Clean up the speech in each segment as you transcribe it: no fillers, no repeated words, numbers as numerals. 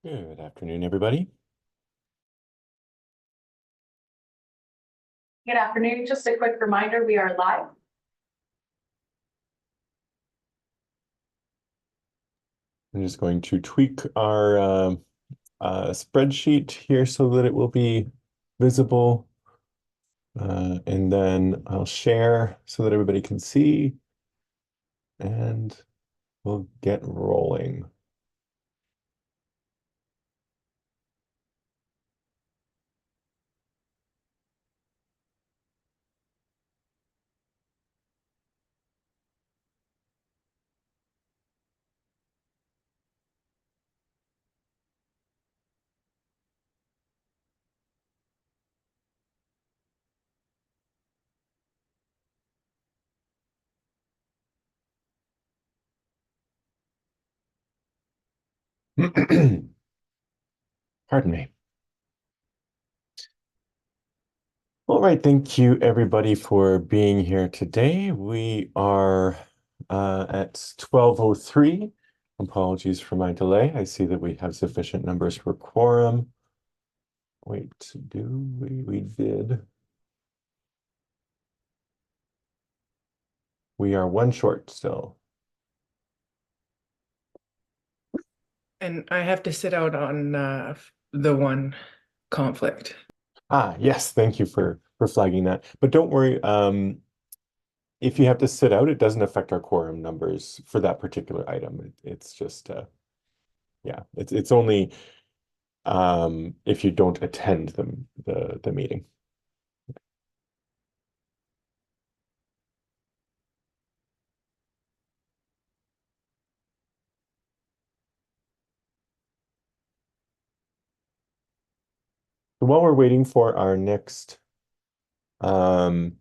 Good afternoon, everybody. Good afternoon. Just a quick reminder, we are live. I'm just going to tweak our spreadsheet here so that it will be visible. And then I'll share so that everybody can see, and we'll get rolling. Pardon me. All right, thank you everybody for being here today. We are at 12:03. Apologies for my delay. I see that we have sufficient numbers for quorum. Wait, do we? We did. We are one short still. And I have to sit out on the one conflict. Yes, thank you for flagging that. But don't worry, if you have to sit out, it doesn't affect our quorum numbers for that particular item. It's just yeah, it's only if you don't attend the meeting. So while we're waiting for our next person,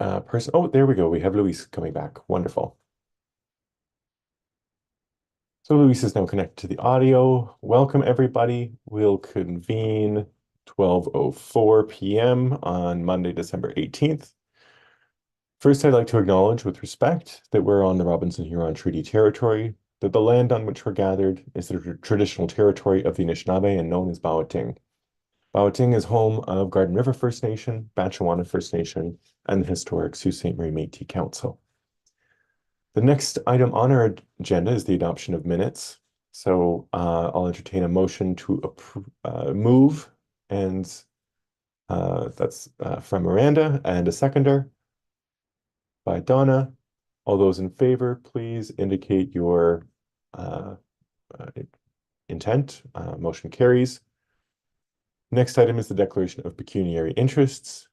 oh, there we go. We have Luis coming back. Wonderful. So Luis is now connected to the audio. Welcome, everybody. We'll convene 12:04 p.m. on Monday, December 18th. First, I'd like to acknowledge with respect that we're on the Robinson-Huron Treaty Territory, that the land on which we're gathered is the traditional territory of the Anishinaabe and known as Bawating. Bawating is home of Garden River First Nation, Batchewana First Nation, and the historic Sault Ste. Marie Métis Council. The next item on our agenda is the adoption of minutes. So I'll entertain a motion to move, and that's from Miranda, and a seconder by Donna. All those in favor, please indicate your intent. Motion carries. Next item is the declaration of pecuniary interests.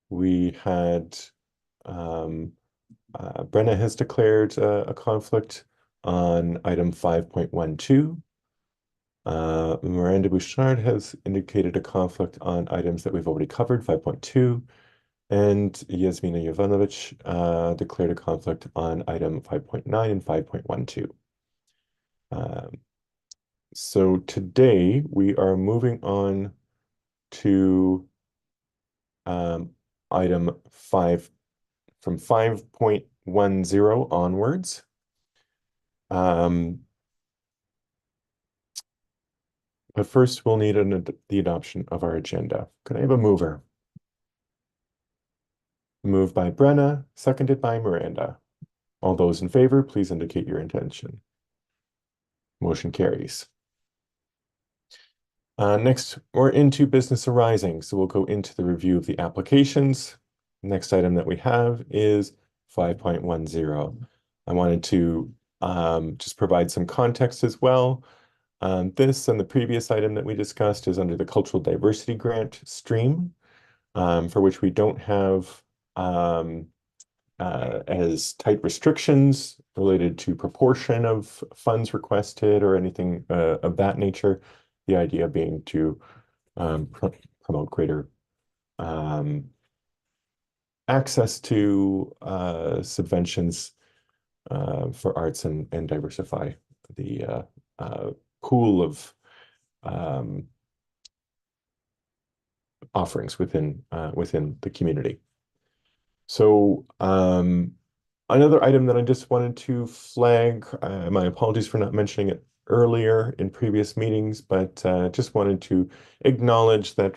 We had Brenna has declared a conflict on item 5.12. Miranda Bouchard has indicated a conflict on items that we've already covered, 5.2. And Yasmina Jovanovic declared a conflict on item 5.9 and 5.12. So today we are moving on to item 5 from 5.10 onwards. But first we'll need the adoption of our agenda. Could I have a mover? Moved by Brenna, seconded by Miranda. All those in favor, please indicate your intention. Motion carries. Next, we're into business arising. So we'll go into the review of the applications. Next item that we have is 5.10. I wanted to just provide some context as well. This and the previous item that we discussed is under the Cultural Diversity Grant stream, for which we don't have as tight restrictions related to proportion of funds requested or anything of that nature. The idea being to promote greater access to subventions for arts and diversify the pool of offerings within the community. So Another item that I just wanted to flag, my apologies for not mentioning it earlier in previous meetings, but just wanted to acknowledge that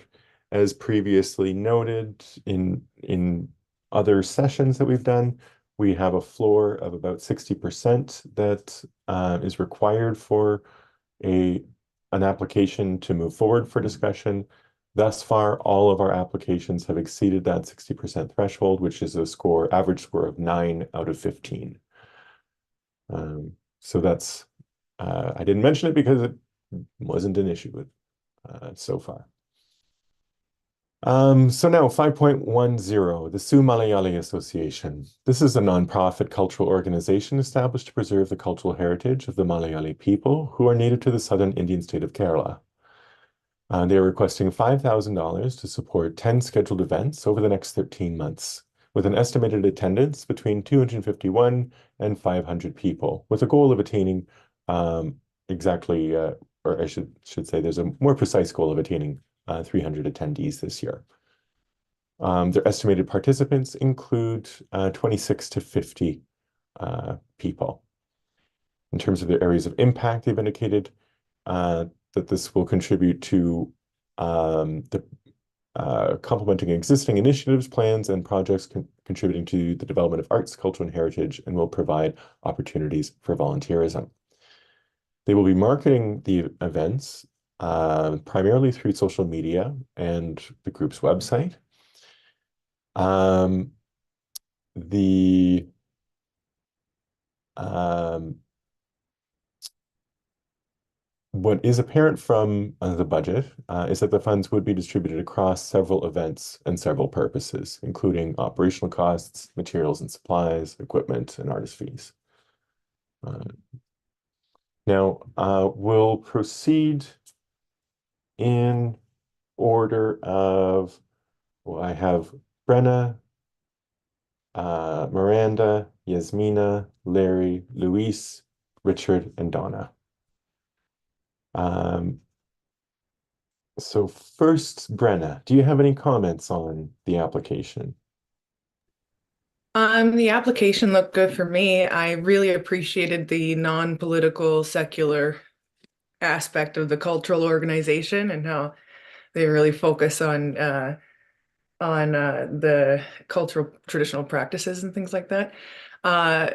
as previously noted in other sessions that we've done, we have a floor of about 60% that is required for an application to move forward for discussion. Thus far, all of our applications have exceeded that 60% threshold, which is a average score of 9 out of 15. So that's, I didn't mention it because it wasn't an issue with so far. So now 5.10, the Sioux Malayali Association. This is a nonprofit cultural organization established to preserve the cultural heritage of the Malayali people who are native to the southern Indian state of Kerala. They are requesting $5,000 to support 10 scheduled events over the next 13 months, with an estimated attendance between 251 and 500 people, with a goal of attaining exactly, or I should say there's a more precise goal of attaining 300 attendees this year. Their estimated participants include 26 to 50 people. In terms of their areas of impact, they've indicated that this will contribute to complementing existing initiatives, plans, and projects contributing to the development of arts, culture, and heritage, and will provide opportunities for volunteerism. They will be marketing the events primarily through social media and the group's website. What is apparent from the budget is that the funds would be distributed across several events and several purposes, including operational costs, materials and supplies, equipment, and artist fees. Now, we'll proceed in order of, well, I have Brenna, Miranda, Yasmina, Larry, Luis, Richard, and Donna. So first, Brenna, do you have any comments on the application? The application looked good for me. I really appreciated the non-political, secular aspect of the cultural organization and how they really focus on the cultural traditional practices and things like that.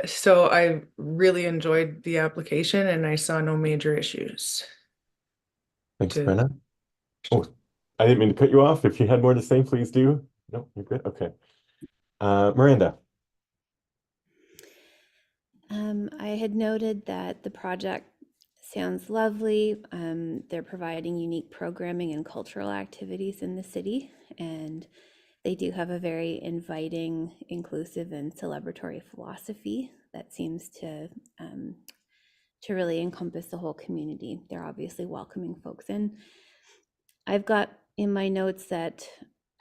So I really enjoyed the application and I saw no major issues. Thanks, To- Brenna. Oh, I didn't mean to cut you off. If you had more to say, please do. No, you're good. Okay. Miranda. I had noted that the project sounds lovely. They're providing unique programming and cultural activities in the city, and they do have a very inviting, inclusive, and celebratory philosophy that seems to really encompass the whole community. They're obviously welcoming folks in. I've got in my notes that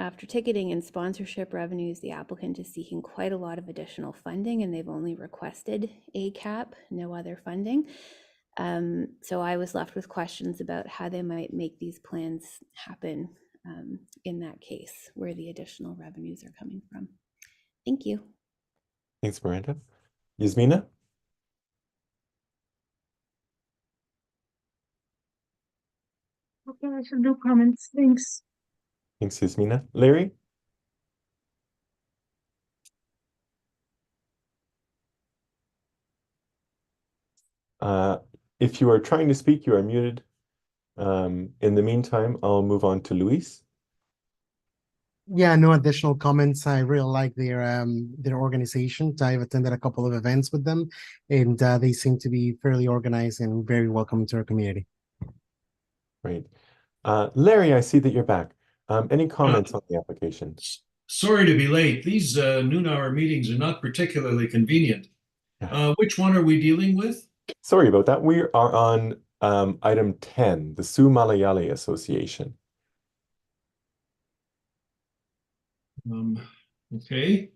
after ticketing and sponsorship revenues, the applicant is seeking quite a lot of additional funding, and they've only requested ACAP, no other funding. So I was left with questions about how they might make these plans happen in that case, where the additional revenues are coming from. Thank you. Thanks, Miranda. Yasmina? Okay, I should do comments. Thanks. Thanks, Yasmina. Larry? If you are trying to speak, you are muted. In the meantime, I'll move on to Luis. Yeah, no additional comments. I really like their organization. I've attended a couple of events with them, and they seem to be fairly organized and very welcoming to our community. Great. Larry, I see that you're back. Any comments on the application? Sorry to be late. These noon-hour meetings are not particularly convenient. Which one are we dealing with? Sorry about that. We are on item 10, the Sioux Malayali Association. Okay.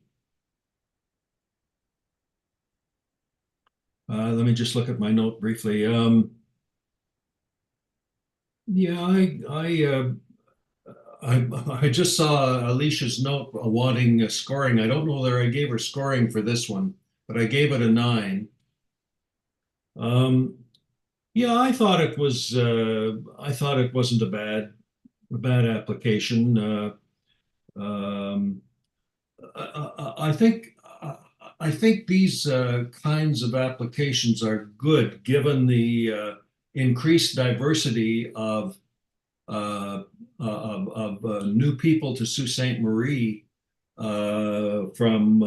Let me just look at my note briefly. Yeah, I just saw Alicia's note wanting scoring. I don't know whether I gave her scoring for this one, but I gave it a 9. Yeah, I thought it was. I thought it wasn't a bad application. Um, I think I think these kinds of applications are good given the increased diversity of new people to Sault Ste. Marie from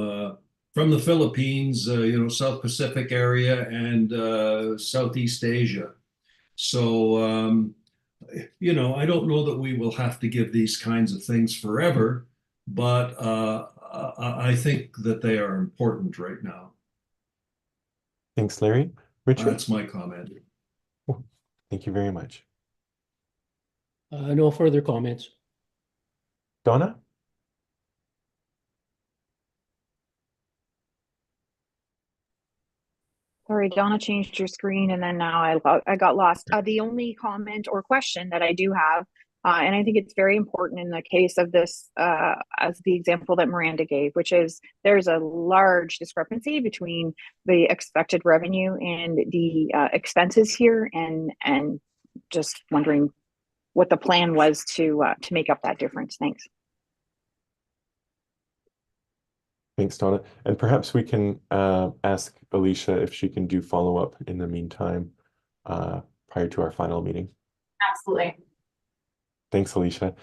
the Philippines, South Pacific area and Southeast Asia. So, I don't know that we will have to give these kinds of things forever, but I think that they are important right now. Thanks, Larry. Richard? That's my comment. Thank you very much. No further comments. Donna? Sorry, Donna changed your screen and then now I got lost. The only comment or question that I do have, and I think it's very important in the case of this, as the example that Miranda gave, which is there's a large discrepancy between the expected revenue and the expenses here, and just wondering what the plan was to make up that difference. Thanks. Thanks, Donna. And perhaps we can ask Alicia if she can do follow-up in the meantime prior to our final meeting. Absolutely. Thanks, Alicia.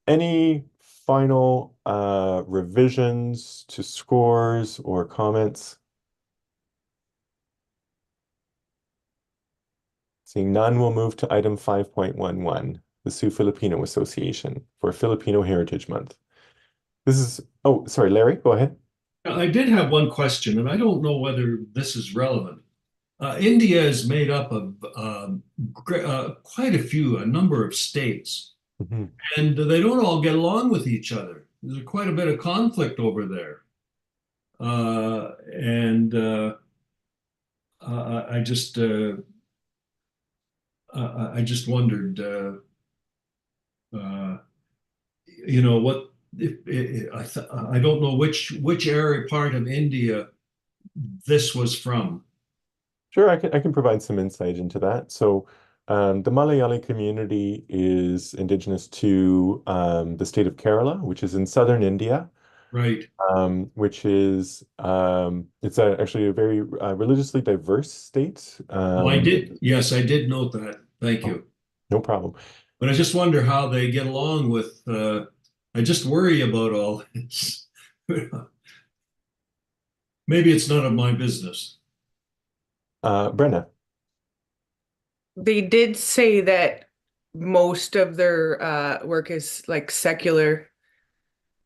Any final revisions to scores or comments? Seeing none, we'll move to item 5.11, the Sioux Filipino Association for Filipino Heritage Month. This is, oh, sorry, Larry, go ahead. I did have one question, and I don't know whether this is relevant. India is made up of quite a number of states, Mhm. and they don't all get along with each other. There's quite a bit of conflict over there. I just wondered, what if I don't know which area part of India this was from. Sure, I can provide some insight into that. So the Malayali community is indigenous to the state of Kerala, which is in southern India, Right. which is it's actually a very religiously diverse state. Yes, I did note that. Thank you. No problem. But I just wonder how they get along with, I just worry about all this. Maybe it's none of my business. Brenda. They did say that most of their work is like secular,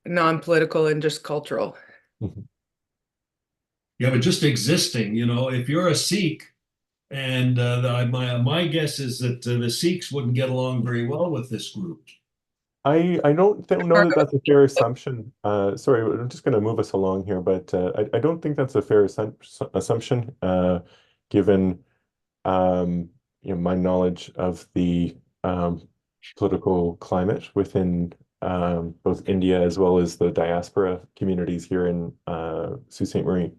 non-political, and just cultural. Mhm. Yeah, but just existing, if you're a Sikh, and my guess is that the Sikhs wouldn't get along very well with this group. I don't know that that's a fair assumption. Sorry, I'm just going to move us along here, but I don't think that's a fair assumption, given my knowledge of the political climate within both India as well as the diaspora communities here in Sault Ste. Marie.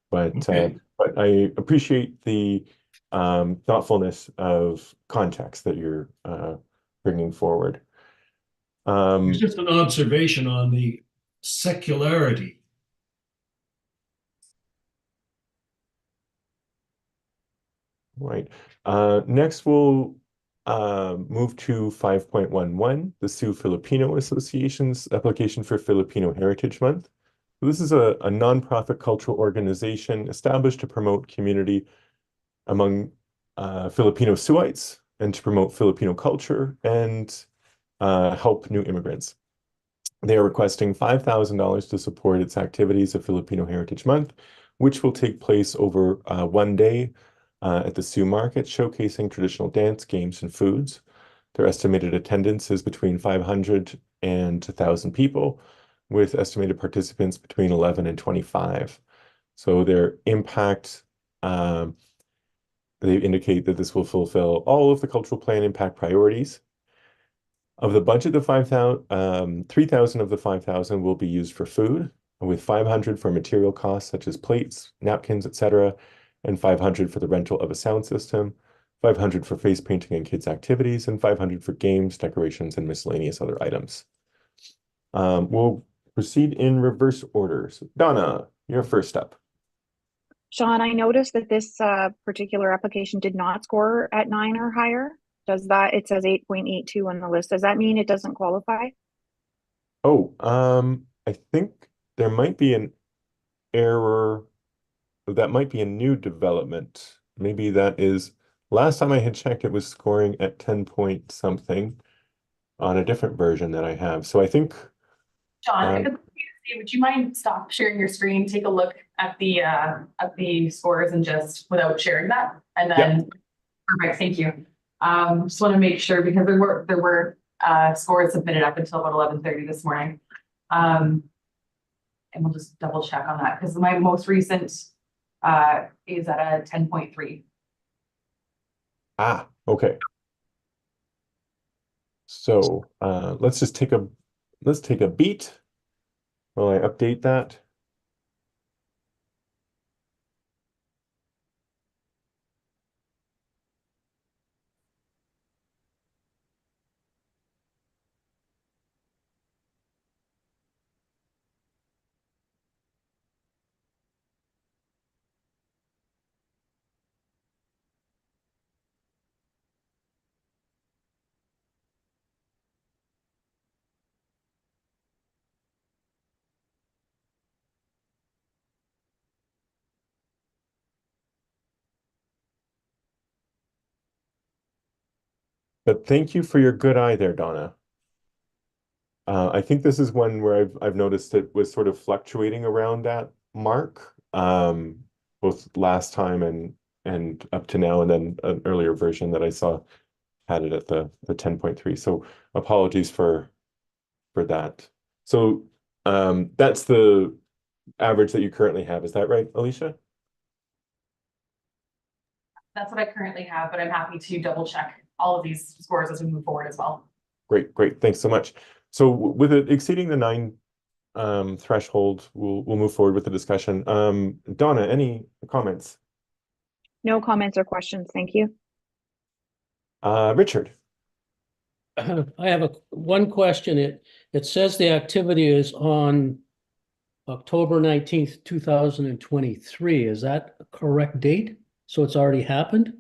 But I appreciate the thoughtfulness of context that you're bringing forward. It's just an observation on the secularity. Right. Next, we'll move to 5.11, the Sioux Filipino Association's application for Filipino Heritage Month. This is a nonprofit cultural organization established to promote community among Filipino Siouites and to promote Filipino culture and help new immigrants. They are requesting $5,000 to support its activities of Filipino Heritage Month, which will take place over one day at the Sioux Market, showcasing traditional dance, games, and foods. Their estimated attendance is between 500 and 1,000 people, with estimated participants between 11 and 25. So their impact, they indicate that this will fulfill all of the cultural plan impact priorities. Of the budget, 3,000 of the 5,000 will be used for food, with 500 for material costs such as plates, napkins, etc., and 500 for the rental of a sound system, 500 for face painting and kids' activities, and 500 for games, decorations, and miscellaneous other items. We'll proceed in reverse order. So Donna, you're first up. Sean, I noticed that this particular application did not score at 9 or higher. Does that, it says 8.82 on the list. Does that mean it doesn't qualify? Oh, I think there might be an error. That might be a new development. Maybe that is, last time I had checked, it was scoring at 10 point something on a different version that I have. So I think, John, if it's okay to see, would you mind stop sharing your screen, take a look at the scores and just without sharing that? And then, perfect, thank you. Just want to make sure because there were scores submitted up until about 11:30 this morning. And we'll just double check on that because my most recent is at a 10.3. okay. So let's take a beat while I update that. But thank you for your good eye there, Donna. I think this is one where I've noticed it was sort of fluctuating around that mark, both last time and up to now, and then an earlier version that I saw had it at the 10.3. So apologies for that. So that's the average that you currently have. Is that right, Alicia? That's what I currently have, but I'm happy to double check all of these scores as we move forward as well. Great. Thanks so much. So with it exceeding the 9 threshold, we'll move forward with the discussion. Donna, any comments? No comments or questions. Thank you. Richard. I have one question. It says the activity is on October 19th, 2023. Is that a correct date? So it's already happened?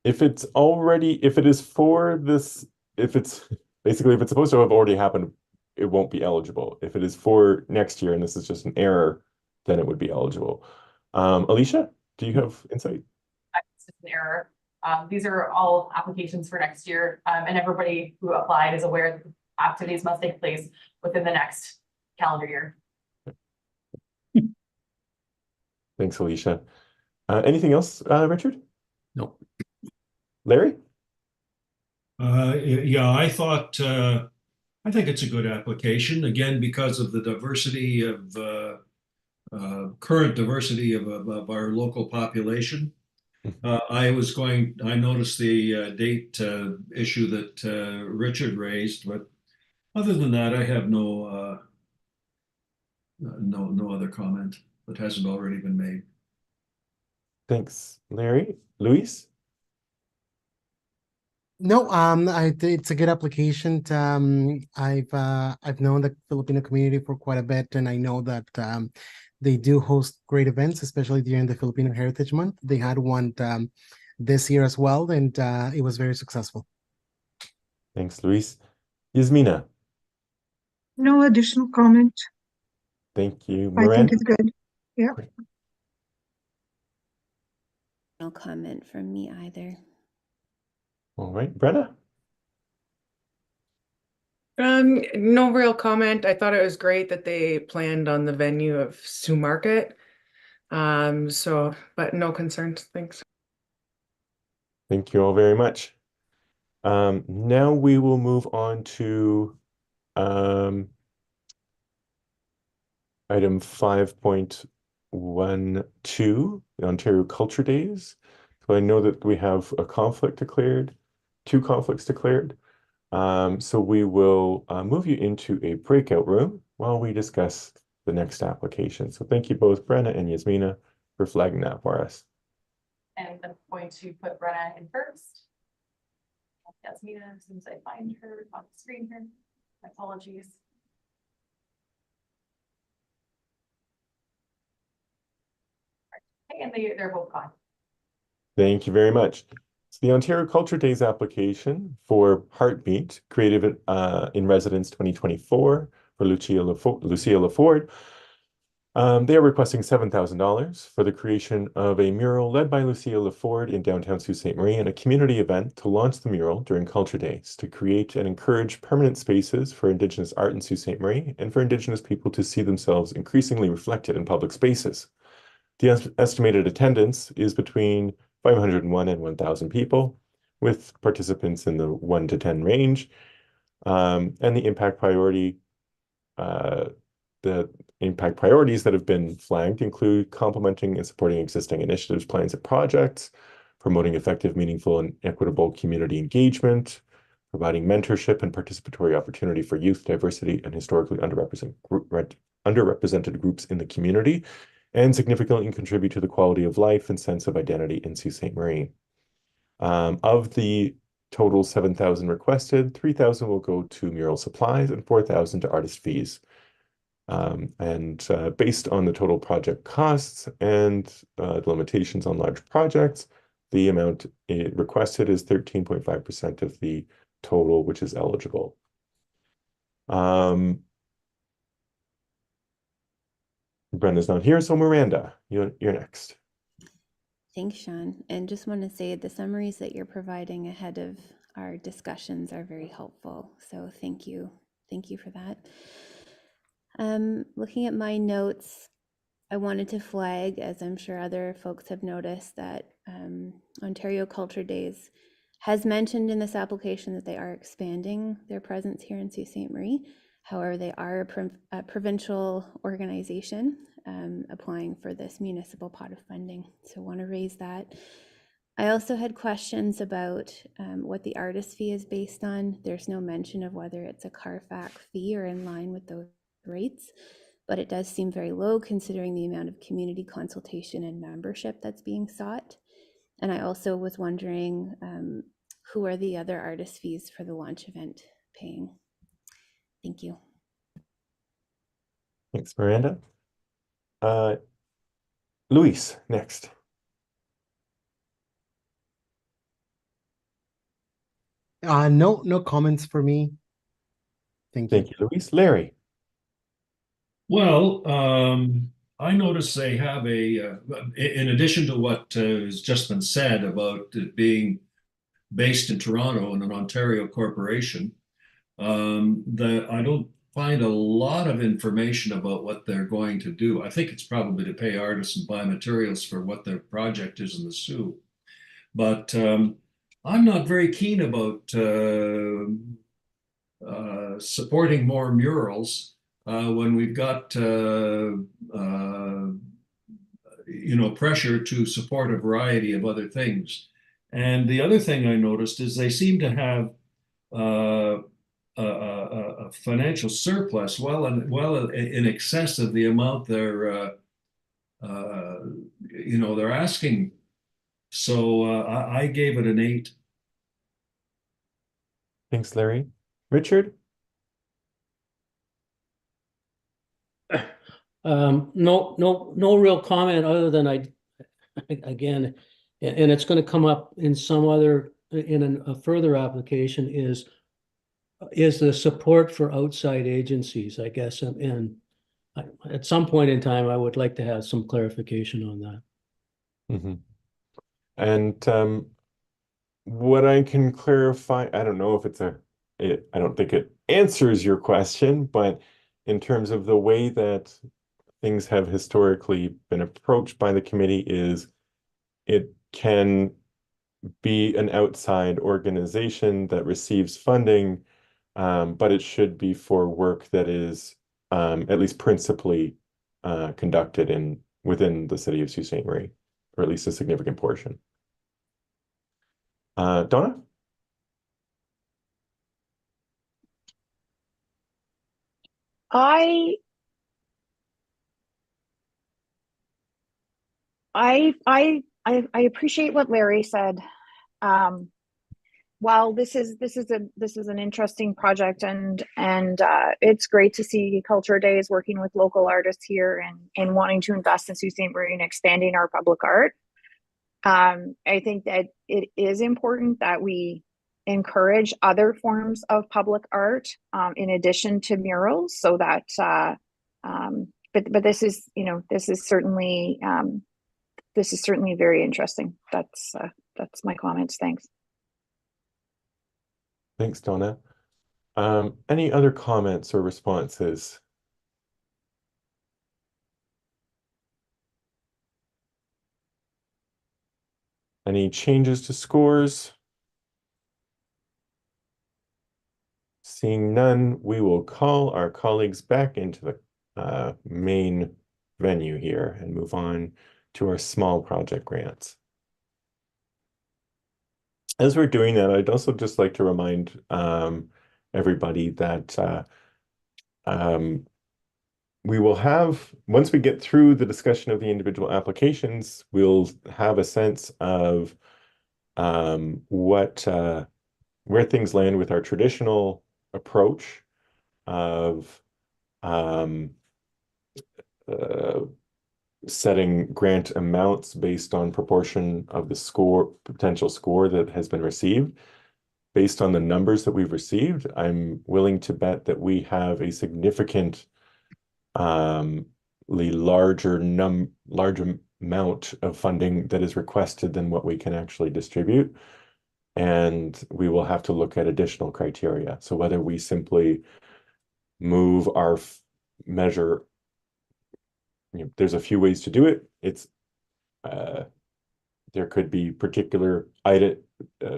If it's supposed to have already happened, it won't be eligible. If it is for next year and this is just an error, then it would be eligible. Alicia, do you have insight? It's just an error. These are all applications for next year, and everybody who applied is aware that the activities must take place within the next calendar year. Thanks, Alicia. Anything else, Richard? No. Larry? Yeah, I think it's a good application, again, because of the diversity of current diversity of our local population. I noticed the date issue that Richard raised, but other than that, I have no other comment that hasn't already been made. Thanks, Larry. Luis? No, it's a good application. I've known the Filipino community for quite a bit, and I know that they do host great events, especially during the Filipino Heritage Month. They had one this year as well, and it was very successful. Thanks, Luis. Yasmina? No additional comment. Thank you. I think Miranda? it's good. Yeah. No comment from me either. All right, Brenna? No real comment. I thought it was great that they planned on the venue of Sioux Market. But no concerns. Thanks. Thank you all very much. Now we will move on to item 5.12, the Ontario Culture Days. So I know that we have a conflict declared, 2 conflicts declared. So we will move you into a breakout room while we discuss the next application. So thank you both, Brenna and Yasmina, for flagging that for us. And I'm going to put Brenna in first. Yasmina, as soon as I find her on the screen here. My apologies. Okay, and they're both gone. Thank you very much. So the Ontario Culture Days application for Heartbeat, Creative in Residence 2024 for Lucia LaFord. They are requesting $7,000 for the creation of a mural led by Lucia LaFord in downtown Sault Ste. Marie and a community event to launch the mural during Culture Days to create and encourage permanent spaces for Indigenous art in Sault Ste. Marie and for Indigenous people to see themselves increasingly reflected in public spaces. The estimated attendance is between 501 and 1,000 people, with participants in the 1 to 10 range. And the impact priorities that have been flagged include complementing and supporting existing initiatives, plans, and projects, promoting effective, meaningful, and equitable community engagement, providing mentorship and participatory opportunity for youth, diversity, and historically underrepresented groups in the community, and significantly contribute to the quality of life and sense of identity in Sault Ste. Marie. Of the total 7,000 requested, 3,000 will go to mural supplies and 4,000 to artist fees. Based on the total project costs and the limitations on large projects, the amount requested is 13.5% of the total, which is eligible. Brenda's not here, so Miranda, you're next. Thanks, Sean. And just want to say the summaries that you're providing ahead of our discussions are very helpful. So thank you. Thank you for that. Looking at my notes, I wanted to flag, as I'm sure other folks have noticed, that Ontario Culture Days has mentioned in this application that they are expanding their presence here in Sault Ste. Marie. However, they are a provincial organization applying for this municipal pot of funding. So I want to raise that. I also had questions about what the artist fee is based on. There's no mention of whether it's a Carfax fee or in line with those rates, but it does seem very low considering the amount of community consultation and membership that's being sought. And I also was wondering who are the other artist fees for the launch event paying? Thank you. Thanks, Miranda. Luis, next. No comments for me. Thank you. Thank you, Luis. Larry. Well, I notice they have in addition to what has just been said about it being based in Toronto and an Ontario corporation, I don't find a lot of information about what they're going to do. I think it's probably to pay artists and buy materials for what their project is in the Soo. But I'm not very keen about supporting more murals when we've got pressure to support a variety of other things. And the other thing I noticed is they seem to have a financial surplus well in excess of the amount they're asking. So I gave it an 8. Thanks, Larry. Richard? No real comment other than again, and it's going to come up in some other, in a further application is the support for outside agencies, I guess. And at some point in time, I would like to have some clarification on that. Mm-hmm. And what I can clarify, I don't know if I don't think it answers your question, but in terms of the way that things have historically been approached by the committee is it can be an outside organization that receives funding, but it should be for work that is at least principally conducted within the city of Sault Ste. Marie, or at least a significant portion. Donna? I I appreciate what Larry said. While this is an interesting project, and it's great to see Culture Days working with local artists here and wanting to invest in Sault Ste. Marie and expanding our public art. I think that it is important that we encourage other forms of public art in addition to murals, so that but this is, you know, this is certainly very interesting. That's my comments. Thanks. Thanks, Donna. Any other comments or responses? Any changes to scores? Seeing none, we will call our colleagues back into the main venue here and move on to our small project grants. As we're doing that, I'd also just like to remind everybody that we will have, once we get through the discussion of the individual applications, we'll have a sense of where things land with our traditional approach of setting grant amounts based on proportion of the potential score that has been received. Based on the numbers that we've received, I'm willing to bet that we have a significant larger amount of funding that is requested than what we can actually distribute. And we will have to look at additional criteria. So whether we simply move our measure, you know, there's a few ways to do it. It's there could be particular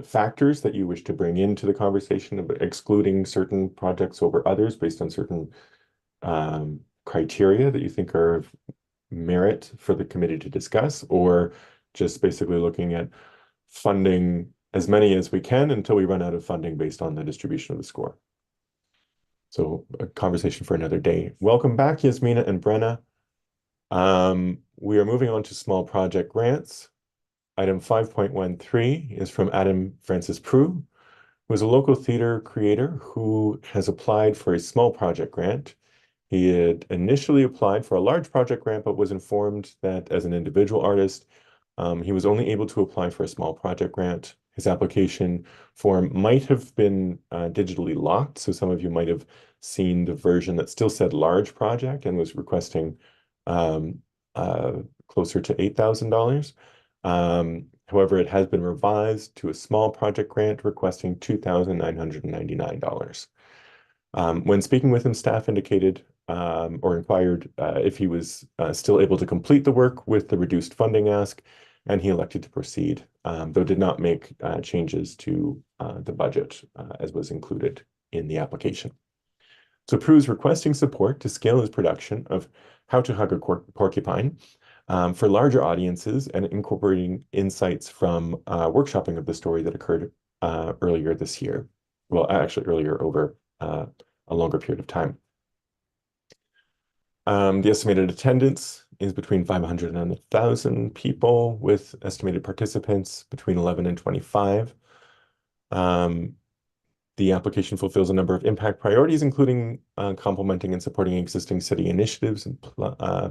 factors that you wish to bring into the conversation about excluding certain projects over others based on certain criteria that you think are of merit for the committee to discuss, or just basically looking at funding as many as we can until we run out of funding based on the distribution of the score. So a conversation for another day. Welcome back, Yasmina and Brenna. We are moving on to small project grants. Item 5.13 is from Adam Francis Prue, who is a local theater creator who has applied for a small project grant. He had initially applied for a large project grant, but was informed that as an individual artist, he was only able to apply for a small project grant. His application form might have been digitally locked, so some of you might have seen the version that still said large project and was requesting closer to $8,000. However, it has been revised to a small project grant requesting $2,999. When speaking with him, staff indicated or inquired if he was still able to complete the work with the reduced funding ask, and he elected to proceed, though did not make changes to the budget as was included in the application. So Prue is requesting support to scale his production of How to Hug a Porcupine for larger audiences and incorporating insights from workshopping of the story that occurred earlier this year. Well, actually earlier over a longer period of time. The estimated attendance is between 500 and 1,000 people, with estimated participants between 11 and 25. The application fulfills a number of impact priorities, including complementing and supporting existing city initiatives and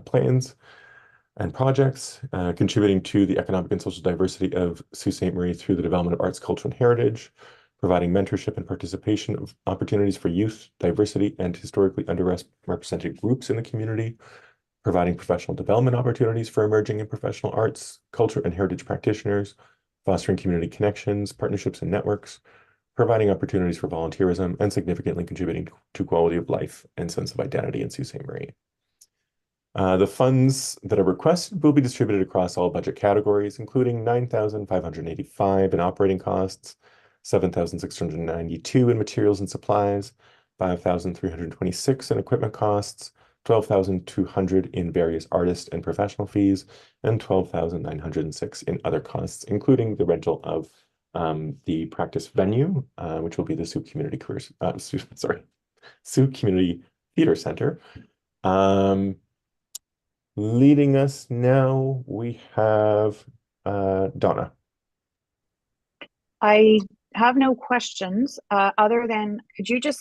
plans and projects, contributing to the economic and social diversity of Sault Ste. Marie through the development of arts, culture, and heritage, providing mentorship and participation of opportunities for youth, diversity, and historically underrepresented groups in the community, providing professional development opportunities for emerging and professional arts, culture, and heritage practitioners, fostering community connections, partnerships, and networks, providing opportunities for volunteerism, and significantly contributing to quality of life and sense of identity in Sault Ste. Marie. The funds that are requested will be distributed across all budget categories, including $9,585 in operating costs, $7,692 in materials and supplies, $5,326 in equipment costs, $12,200 in various artist and professional fees, and $12,906 in other costs, including the rental of the practice venue, which will be the Sault Community Sault Community Theater Center. leading us now, we have Donna. I have no questions other than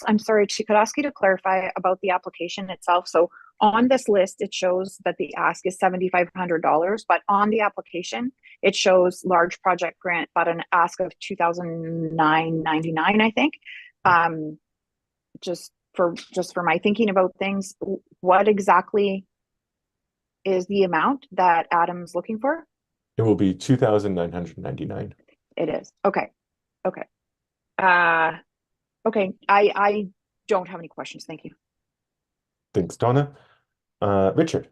I'm sorry, she could ask you to clarify about the application itself. So on this list, it shows that the ask is $7,500, but on the application, it shows large project grant, but an ask of $2,999, I think. Just for my thinking about things, what exactly is the amount that Adam's looking for? It will be 2,999. It is. Okay. Okay. Okay. I don't have any questions. Thank you. Thanks, Donna. Richard.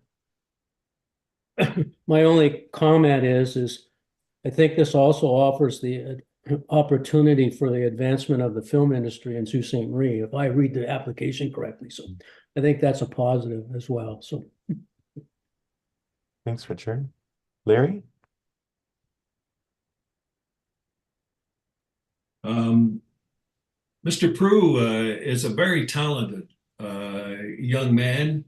My only comment is I think this also offers the opportunity for the advancement of the film industry in Sault Ste. Marie, if I read the application correctly. So I think that's a positive as well. So Thanks, Richard. Larry? Mr. Prue is a very talented young man.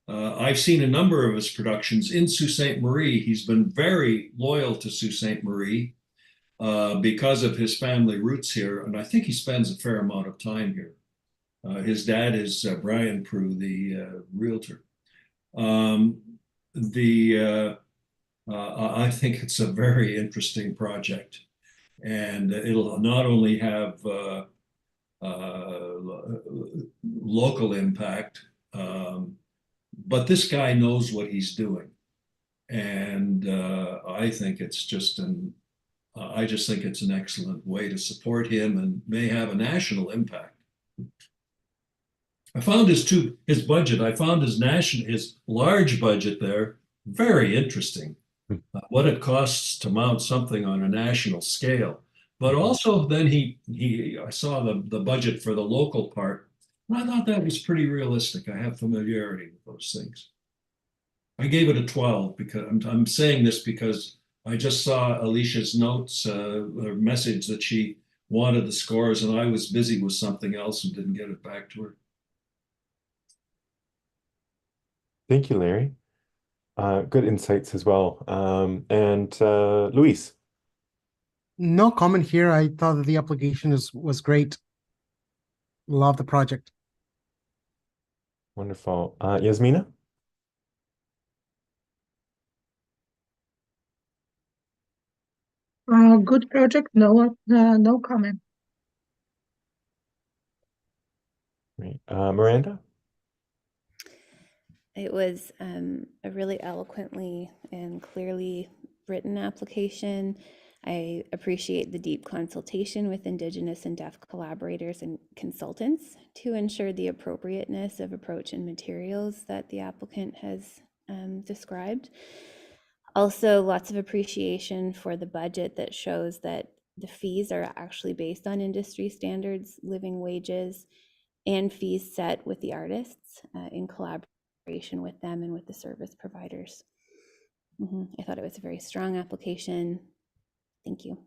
I've seen a number of his productions in Sault Ste. Marie. He's been very loyal to Sault Ste. Marie because of his family roots here, and I think he spends a fair amount of time here. His dad is Brian Prue, the realtor. I think it's a very interesting project, and it'll not only have local impact, but this guy knows what he's doing, and I think it's I just think it's an excellent way to support him and may have a national impact. I found his budget. I found his large budget there very interesting. What it costs to mount something on a national scale, but also then I saw the budget for the local part, and I thought that was pretty realistic. I have familiarity with those things. I gave it a 12 because I'm saying this because I just saw Alicia's notes, a message that she wanted the scores, and I was busy with something else and didn't get it back to her. Thank you, Larry. Good insights as well. And Luis. No comment here. I thought that the application was great. Love the project. Wonderful. Yasmina? Good project. No comment. Great. Miranda? It was a really eloquently and clearly written application. I appreciate the deep consultation with Indigenous and Deaf collaborators and consultants to ensure the appropriateness of approach and materials that the applicant has described. Also, lots of appreciation for the budget that shows that the fees are actually based on industry standards, living wages, and fees set with the artists in collaboration with them and with the service providers. I thought it was a very strong application. Thank you.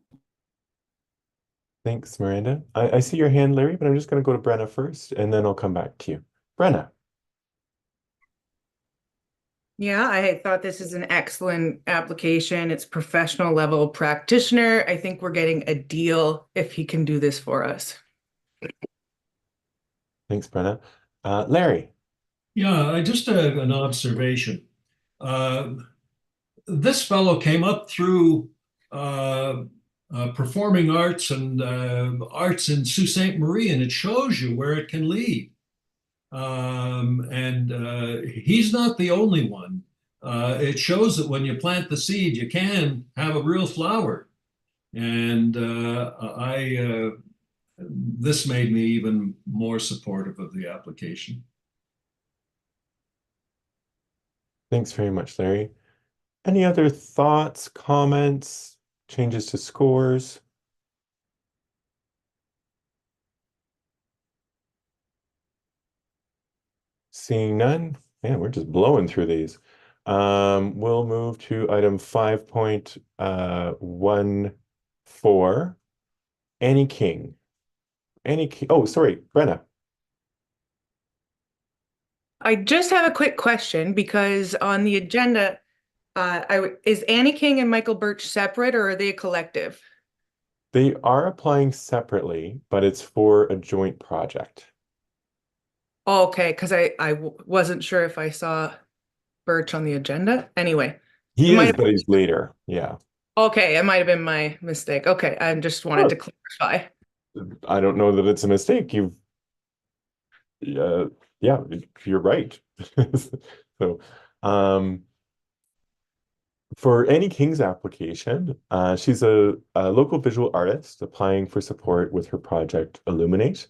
Thanks, Miranda. I see your hand, Larry, but I'm just going to go to Brenna first, and then I'll come back to you. Brenna. Yeah, I thought this is an excellent application. It's professional level practitioner. I think we're getting a deal if he can do this for us. Thanks, Brenna. Larry. Yeah, just an observation. This fellow came up through performing arts and arts in Sault Ste. Marie, and it shows you where it can lead. He's not the only one. It shows that when you plant the seed, you can have a real flower. And this made me even more supportive of the application. Thanks very much, Larry. Any other thoughts, comments, changes to scores? Seeing none, man, we're just blowing through these. We'll move to item 5.14. Annie King. Oh, sorry, Brenna. I just have a quick question because on the agenda, is Annie King and Michael Birch separate or are they a collective? They are applying separately, but it's for a joint project. Okay, because wasn't sure if I saw Birch on the agenda. Anyway, He it might is, have, but he's later. Yeah. okay, it might have been my mistake. Okay, I just wanted to clarify. I don't know that it's a mistake. Yeah, you're right. So, um, for Annie King's application, she's a local visual artist applying for support with her project Illuminate,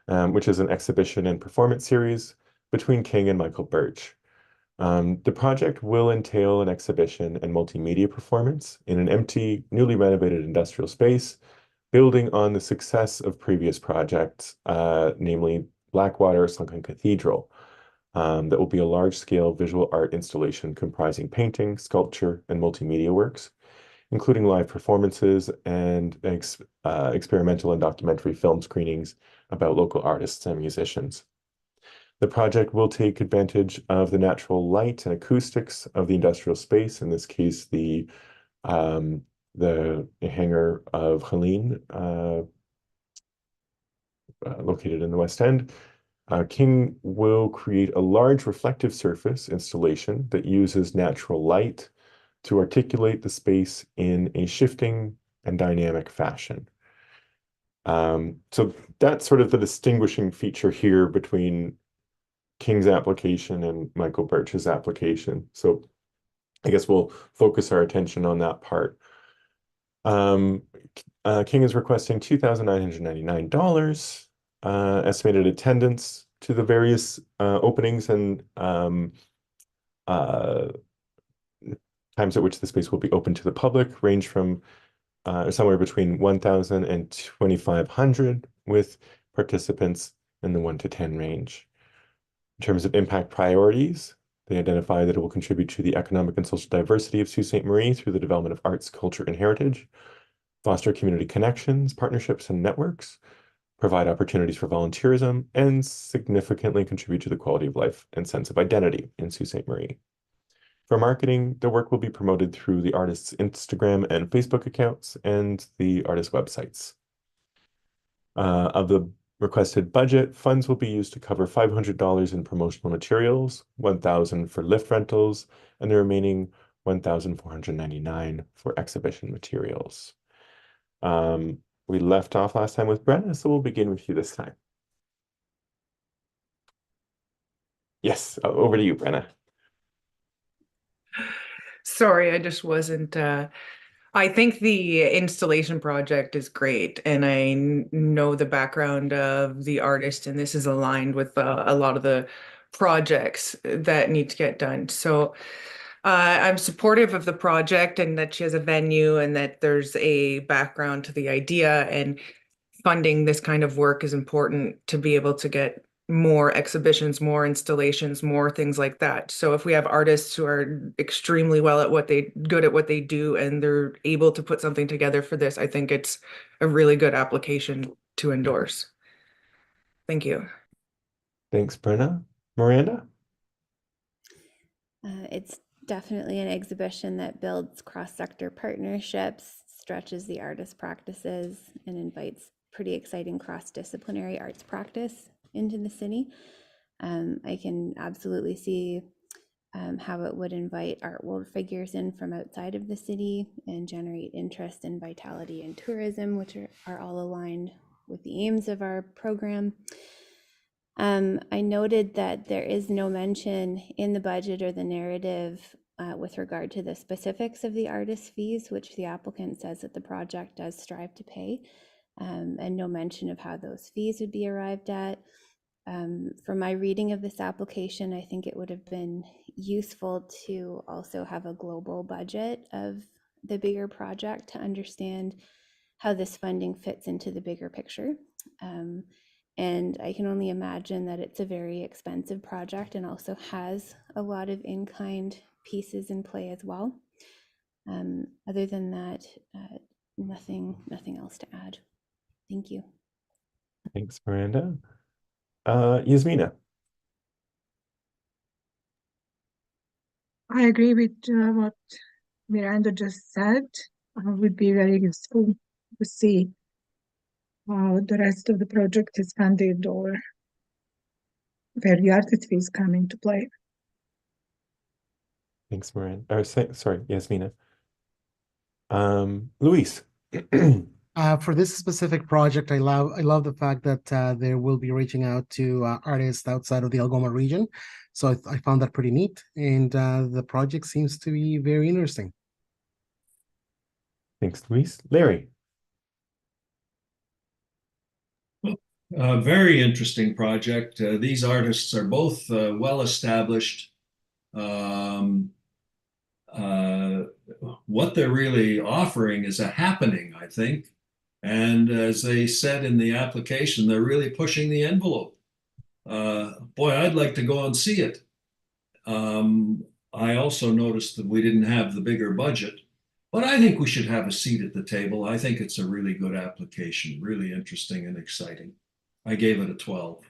which is an exhibition and performance series between King and Michael Birch. The project will entail an exhibition and multimedia performance in an empty, newly renovated industrial space, building on the success of previous projects, namely Blackwater Sunken Cathedral. That will be a large-scale visual art installation comprising painting, sculpture, and multimedia works, including live performances and experimental and documentary film screenings about local artists and musicians. The project will take advantage of the natural light and acoustics of the industrial space, in this case, the hangar of Helene, located in the West End. King will create a large reflective surface installation that uses natural light to articulate the space in a shifting and dynamic fashion. So that's sort of the distinguishing feature here between King's application and Michael Birch's application. So I guess we'll focus our attention on that part. King is requesting $2,999. Estimated attendance to the various openings and times at which the space will be open to the public range from somewhere between 1,000 and 2,500, with participants in the 1 to 10 range. In terms of impact priorities, they identify that it will contribute to the economic and social diversity of Sault Ste. Marie through the development of arts, culture, and heritage, foster community connections, partnerships, and networks, provide opportunities for volunteerism, and significantly contribute to the quality of life and sense of identity in Sault Ste. Marie. For marketing, the work will be promoted through the artist's Instagram and Facebook accounts and the artist websites. Of the requested budget, funds will be used to cover $500 in promotional materials, $1,000 for lift rentals, and the remaining $1,499 for exhibition materials. We left off last time with Brenna, so we'll begin with you this time. Yes, over to you, Brenna. Sorry, I just wasn't. I think the installation project is great, and I know the background of the artist, and this is aligned with a lot of the projects that need to get done. So I'm supportive of the project and that she has a venue and that there's a background to the idea, and funding this kind of work is important to be able to get more exhibitions, more installations, more things like that. So if we have artists who are extremely good at what they do and they're able to put something together for this, I think it's a really good application to endorse. Thank you. Thanks, Brenna. Miranda? It's definitely an exhibition that builds cross-sector partnerships, stretches the artist practices, and invites pretty exciting cross-disciplinary arts practice into the city. I can absolutely see how it would invite art world figures in from outside of the city and generate interest and vitality in tourism, which are all aligned with the aims of our program. I noted that there is no mention in the budget or the narrative with regard to the specifics of the artist fees, which the applicant says that the project does strive to pay, and no mention of how those fees would be arrived at. From my reading of this application, I think it would have been useful to also have a global budget of the bigger project to understand how this funding fits into the bigger picture. And I can only imagine that it's a very expensive project and also has a lot of in-kind pieces in play as well. Other than that, nothing else to add. Thank you. Thanks, Miranda. Yasmina. I agree with what Miranda just said. It would be very useful to see how the rest of the project is funded or where the artist fees come into play. Thanks, Miranda. Or sorry, Yasmina. Luis. For this specific project, I love the fact that they will be reaching out to artists outside of the Algoma region. So I found that pretty neat, and the project seems to be very interesting. Thanks, Luis. Larry. Very interesting project. These artists are both well established. What they're really offering is a happening, I think. And as they said in the application, they're really pushing the envelope. Boy, I'd like to go and see it. I also noticed that we didn't have the bigger budget, but I think we should have a seat at the table. I think it's a really good application, really interesting and exciting. I gave it a 12.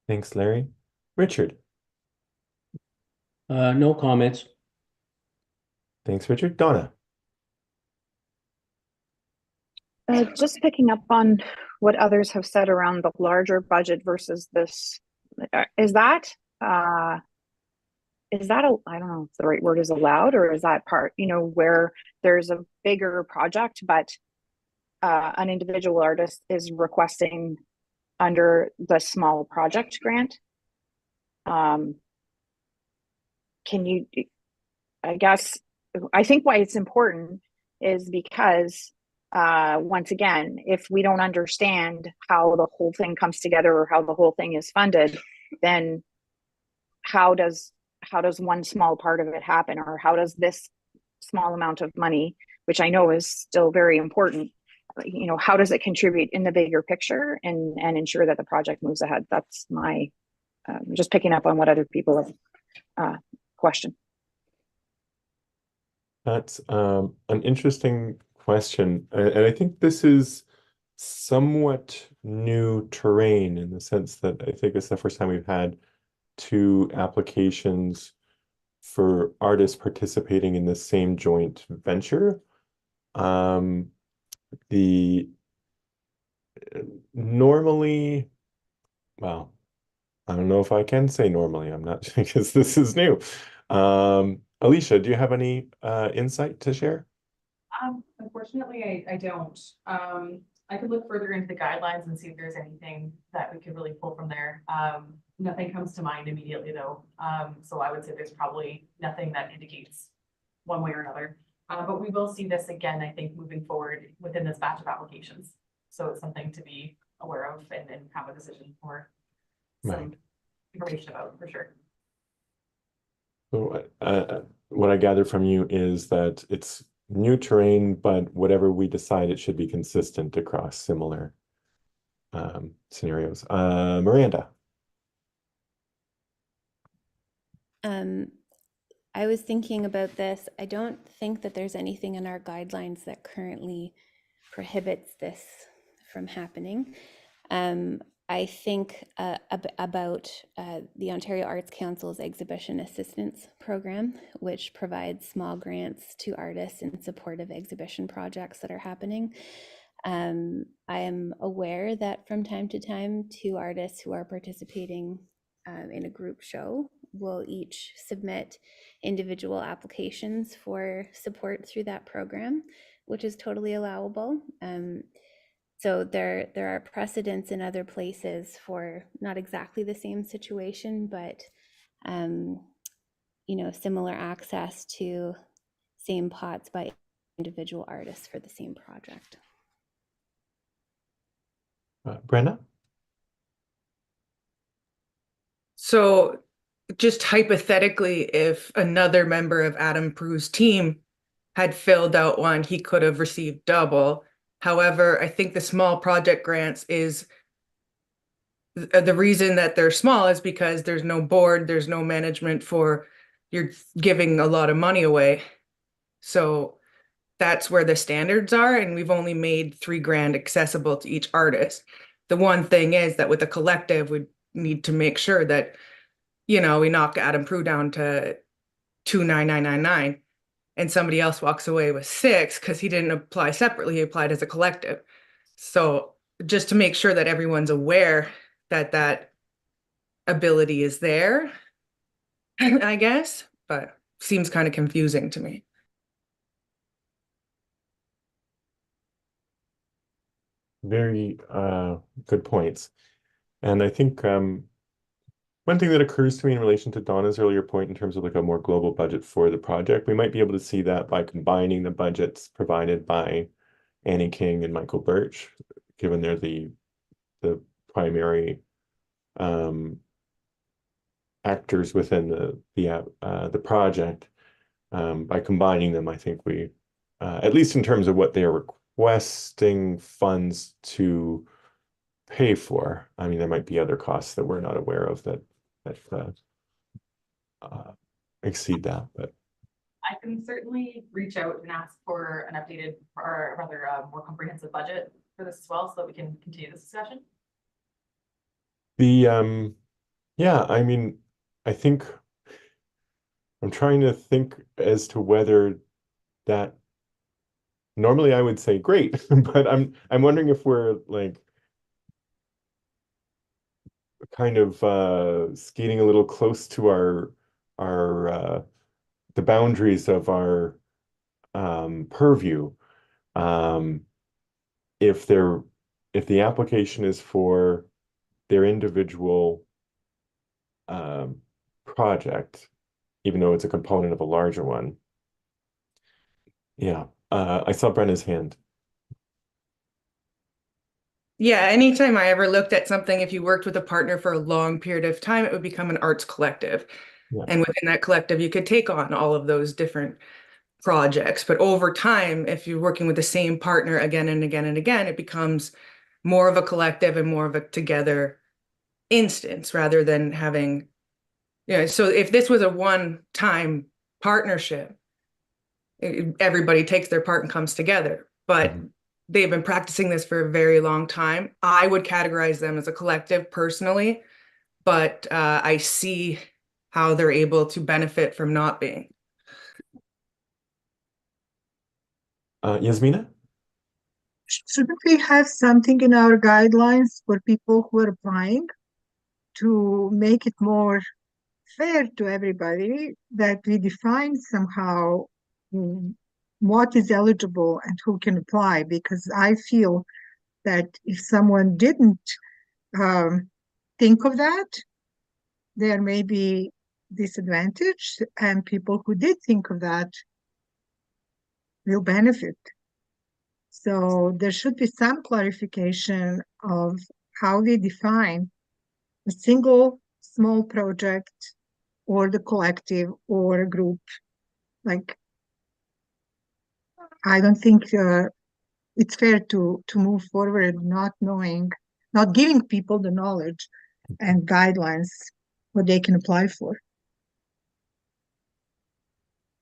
Thanks, Larry. Richard. No comments. Thanks, Richard. Donna. Just picking up on what others have said around the larger budget versus this, is that I don't know if the right word is allowed, or is that part, where there's a bigger project, but an individual artist is requesting under the small project grant? I think why it's important is because once again, if we don't understand how the whole thing comes together or how the whole thing is funded, then how does one small part of it happen, or how does this small amount of money, which I know is still very important, how does it contribute in the bigger picture and ensure that the project moves ahead? That's my just picking up on what other people have questioned. That's an interesting question. And I think this is somewhat new terrain in the sense that I think it's the first time we've had 2 applications for artists participating in the same joint venture. Normally, well, I don't know if I can say normally, I'm not because this is new. Alicia, do you have any insight to share? Unfortunately, I don't. I could look further into the guidelines and see if there's anything that we could really pull from there. Nothing comes to mind immediately though. So I would say there's probably nothing that indicates one way or another. But we will see this again, I think, moving forward within this batch of applications. So it's something to be aware of and have a decision for some information about for sure. So what I gather from you is that it's new terrain, but whatever we decide, it should be consistent across similar scenarios. Miranda. I was thinking about this. I don't think that there's anything in our guidelines that currently prohibits this from happening. I think about the Ontario Arts Council's Exhibition Assistance Program, which provides small grants to artists in support of exhibition projects that are happening. I am aware that from time to time, 2 artists who are participating in a group show will each submit individual applications for support through that program, which is totally allowable. So there are precedents in other places for not exactly the same situation, but similar access to same pots by individual artists for the same project. Brenda? So just hypothetically, if another member of Adam Prue's team had filled out one, he could have received double. However, I think the small project grants is the reason that they're small is because there's no board, there's no management you're giving a lot of money away. So that's where the standards are. And we've only made $3,000 accessible to each artist. The one thing is that with a collective, we need to make sure that, we knock Adam Prue down to 29999, and somebody else walks away with 6 because he didn't apply separately, he applied as a collective. So just to make sure that everyone's aware that that ability is there, I guess, but seems kind of confusing to me. Very good points. And I think one thing that occurs to me in relation to Donna's earlier point in terms of like a more global budget for the project, we might be able to see that by combining the budgets provided by Annie King and Michael Birch, given they're the primary actors within the project. By combining them, I think we, at least in terms of what they are requesting funds to pay for. I mean, there might be other costs that we're not aware of that exceed that, but I can certainly reach out and ask for an updated or rather a more comprehensive budget for this as well, so that we can continue this discussion. Yeah, I mean, I think I'm trying to think as to whether that normally I would say great, but I'm wondering if we're like kind of skating a little close to our the boundaries of our purview. If the application is for their individual project, even though it's a component of a larger one. Yeah, I saw Brenna's hand. Yeah, anytime I ever looked at something, if you worked with a partner for a long period of time, it would become an arts collective. Yeah. And within that collective, you could take on all of those different projects. But over time, if you're working with the same partner again and again and again, it becomes more of a collective and more of a together instance rather than having, so if this was a one-time partnership, everybody takes their part and comes together. But they've been practicing this for a very long time. I would categorize them as a collective personally, but I see how they're able to benefit from not being. Yasmina? Shouldn't we have something in our guidelines for people who are applying to make it more fair to everybody, that we define somehow what is eligible and who can apply? Because I feel that if someone didn't think of that, there may be disadvantage, and people who did think of that will benefit. So there should be some clarification of how we define a single small project or the collective or a group. Like, I don't think it's fair to move forward not knowing, not giving people the knowledge and guidelines what they can apply for.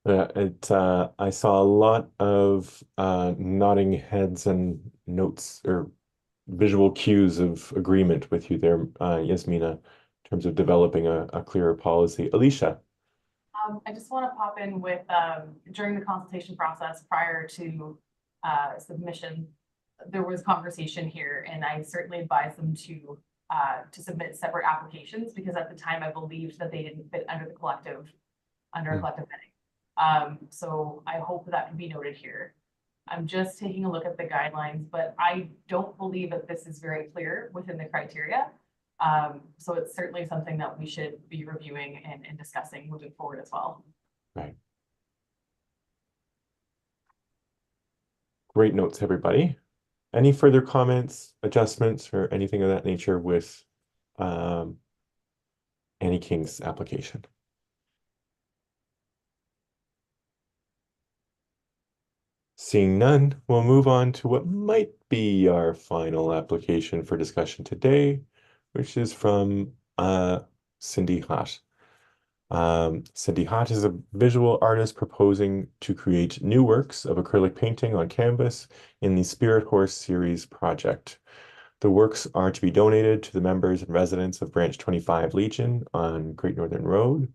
I saw a lot of nodding heads and notes or visual cues of agreement with you there, Yasmina, in terms of developing a clearer policy. Alicia. I just want to pop in with during the consultation process prior to submission, there was conversation here, and I certainly advised them to submit separate applications, because at the time I believed that they didn't fit under the collective, under a collective heading. So I hope that can be noted here. I'm just taking a look at the guidelines, but I don't believe that this is very clear within the criteria. So it's certainly something that we should be reviewing and discussing moving forward as well. Right. Great notes, everybody. Any further comments, adjustments, or anything of that nature with Annie King's application? Seeing none, we'll move on to what might be our final application for discussion today, which is from Cindy Hott. Cindy Hott is a visual artist proposing to create new works of acrylic painting on canvas in the Spirit Horse series project. The works are to be donated to the members and residents of Branch 25 Legion on Great Northern Road.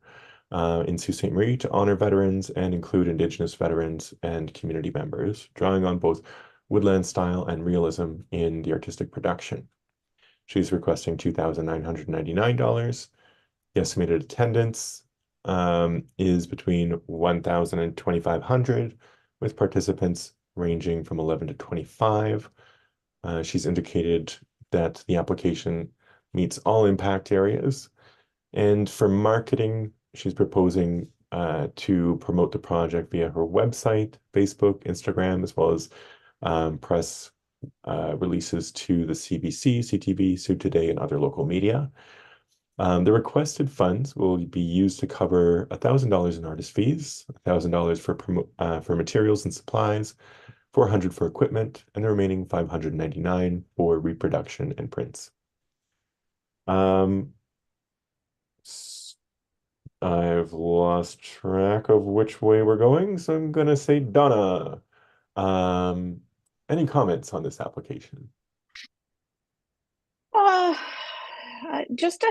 in Sault Ste. Marie to honor veterans and include Indigenous veterans and community members, drawing on both woodland style and realism in the artistic production. She's requesting $2,999. The estimated attendance is between 1,000 and 2,500, with participants ranging from 11 to 25. She's indicated that the application meets all impact areas. And for marketing, she's proposing to promote the project via her website, Facebook, Instagram, as well as press releases to the CBC, CTV, Sioux Today, and other local media. The requested funds will be used to cover $1,000 in artist fees, $1,000 for materials and supplies, $400 for equipment, and the remaining $599 for reproduction and prints. I've lost track of which way we're going, so I'm gonna say Donna. Any comments on this application? Just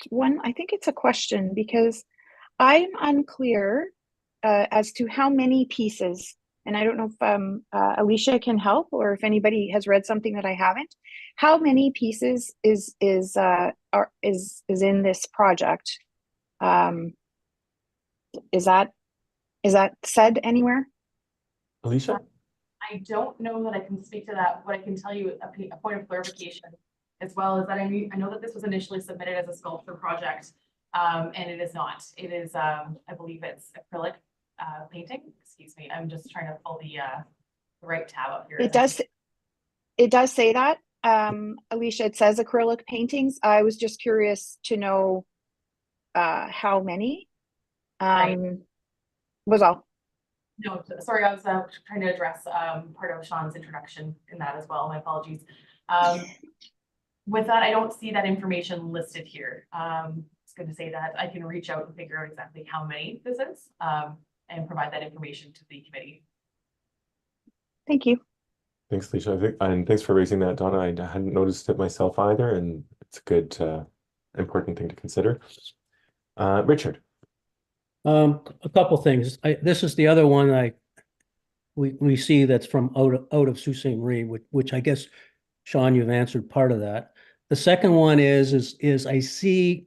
one, I think it's a question because I'm unclear as to how many pieces, and I don't know if Alicia can help or if anybody has read something that I haven't. How many pieces is in this project? Is that said anywhere? Alicia? I don't know that I can speak to that. What I can tell you, a point of clarification as well, is that I know that this was initially submitted as a sculpture project, and it is not. It is, I believe it's acrylic painting. Excuse me. I'm just trying to pull the right tab up here. It does say that. Alicia, it says acrylic paintings. I was just curious to know how many. Was all. No, sorry, I was trying to address part of Sean's introduction in that as well. My apologies. With that, I don't see that information listed here. It's good to say that. I can reach out and figure out exactly how many this is and provide that information to the committee. Thank you. Thanks, Alicia. And thanks for raising that, Donna. I hadn't noticed it myself either, and it's a good, important thing to consider. Richard. A couple things. This is the other one we see that's from out of Sault Ste. Marie, which I guess, Sean, you've answered part of that. The second one is I see,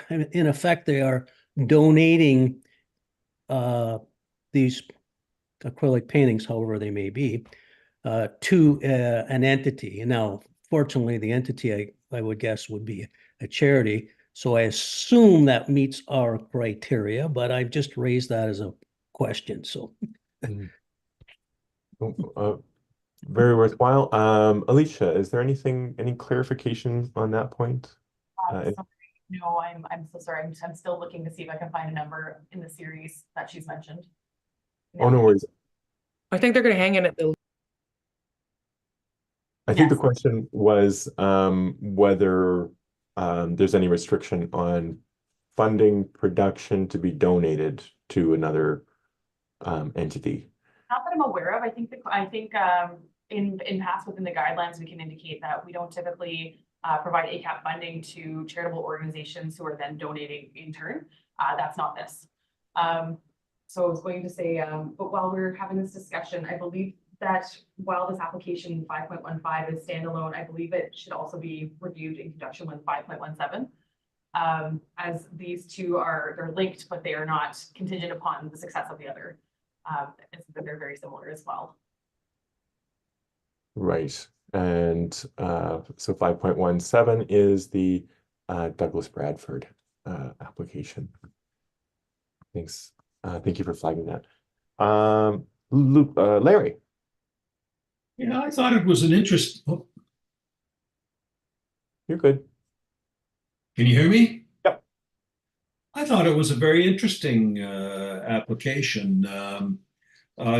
in effect, they are donating these acrylic paintings, however they may be, to an entity. And now, fortunately, the entity I would guess would be a charity. So I assume that meets our criteria, but I've just raised that as a question. So very worthwhile. Alicia, is there any clarification on that point? No, I'm so sorry. I'm still looking to see if I can find a number in the series that she's mentioned. Oh, no worries. I think they're going to hang in at the. I think the question was whether there's any restriction on funding production to be donated to another entity. Not that I'm aware of. I think in past within the guidelines, we can indicate that we don't typically provide ACAP funding to charitable organizations who are then donating in turn. That's not this. So I was going to say, but while we're having this discussion, I believe that while this application 5.15 is standalone, I believe it should also be reviewed in conjunction with 5.17. As these two they're linked, but they are not contingent upon the success of the other. They're very similar as well. Right. And so 5.17 is the Douglas Bradford application. Thanks. Thank you for flagging that. Larry. Yeah, I thought it was an interest. Oh, You're good. can you hear me? Yep. I thought it was a very interesting application.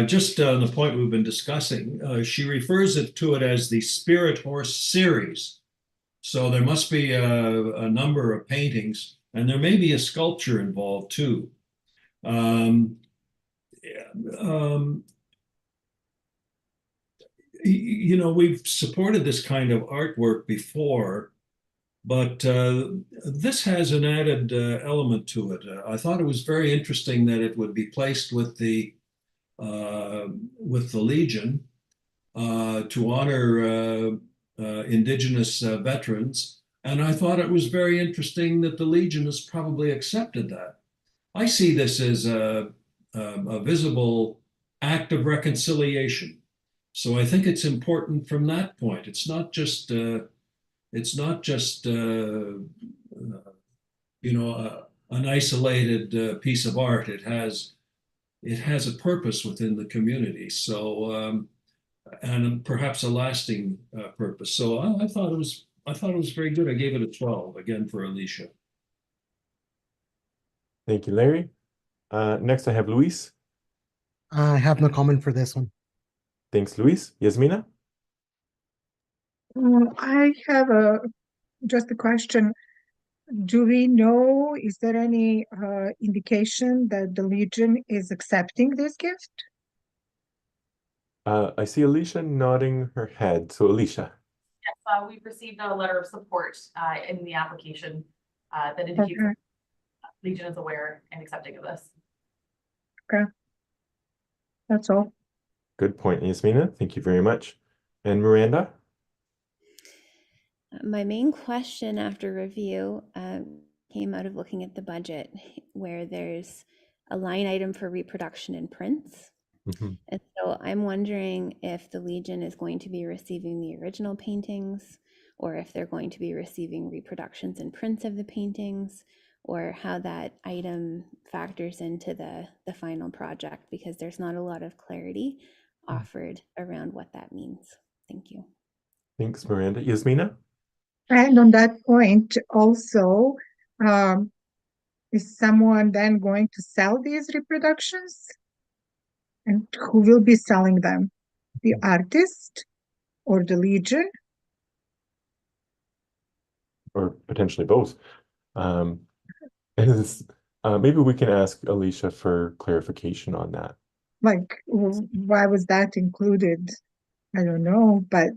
Just on the point we've been discussing, she refers to it as the Spirit Horse series. So there must be a number of paintings, and there may be a sculpture involved too. You know, we've supported this kind of artwork before, But this has an added element to it. I thought it was very interesting that it would be placed with the Legion to honor Indigenous veterans. And I thought it was very interesting that the Legion has probably accepted that. I see this as a visible act of reconciliation. So I think it's important from that point. It's not just an isolated piece of art. It has a purpose within the community. So and perhaps a lasting purpose. So I thought it was very good. I gave it a 12 again for Alicia. Thank you, Larry. Next I have Luis. I have no comment for this one. Thanks, Luis. Yasmina? I have just a question. Do we know, is there any indication that the Legion is accepting this gift? I see Alicia nodding her head. So Alicia. Yes, we've received a letter of support in the application that indicates Okay. Legion is aware and accepting of this. Okay. That's all. Good point, Yasmina. Thank you very much. And Miranda? My main question after review came out of looking at the budget, where there's a line item for reproduction and prints. Mhm. And so I'm wondering if the Legion is going to be receiving the original paintings, or if they're going to be receiving reproductions and prints of the paintings, or how that item factors into the final project, because there's not a lot of clarity offered around what that means. Thank you. Thanks, Miranda. Yasmina? And on that point, also, is someone then going to sell these reproductions? And who will be selling them? The artist or the Legion? Or potentially both. Maybe we can ask Alicia for clarification on that. Like, why was that included? I don't know, but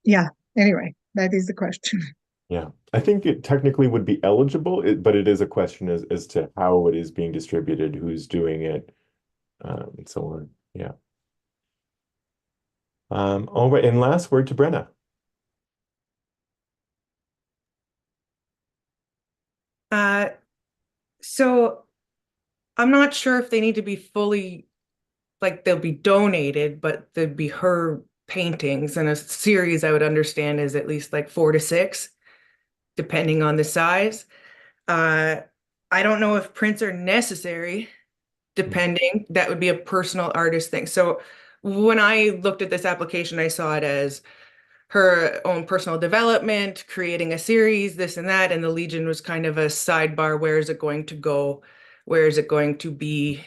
yeah, anyway, that is the question. Yeah, I think it technically would be eligible, but it is a question as to how it is being distributed, who's doing it, and so on. Yeah. All right, and last word to Brenna. So I'm not sure if they need to be fully, like they'll be donated, but they'd be her paintings, and a series I would understand is at least like 4 to 6, depending on the size. I don't know if prints are necessary, depending. That would be a personal artist thing. So when I looked at this application, I saw it as her own personal development, creating a series, this and that, and the Legion was kind of a sidebar. Where is it going to go? Where is it going to be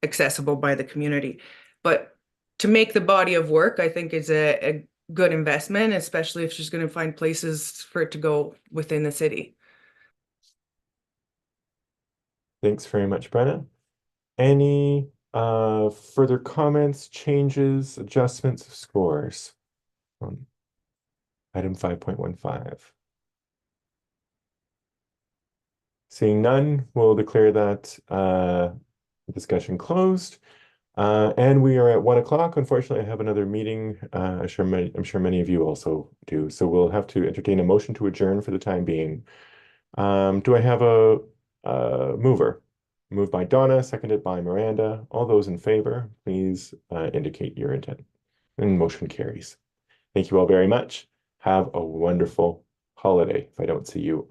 accessible by the community? But to make the body of work, I think is a good investment, especially if she's going to find places for it to go within the city. Thanks very much, Brenna. Any further comments, changes, adjustments of scores on item 5.15? Seeing none, we'll declare that discussion closed. And we are at 1 o'clock. Unfortunately, I have another meeting. I'm sure many of you also do. So we'll have to entertain a motion to adjourn for the time being. Do I have a mover? Moved by Donna, seconded by Miranda. All those in favor, please indicate your intent. And motion carries. Thank you all very much. Have a wonderful holiday if I don't see you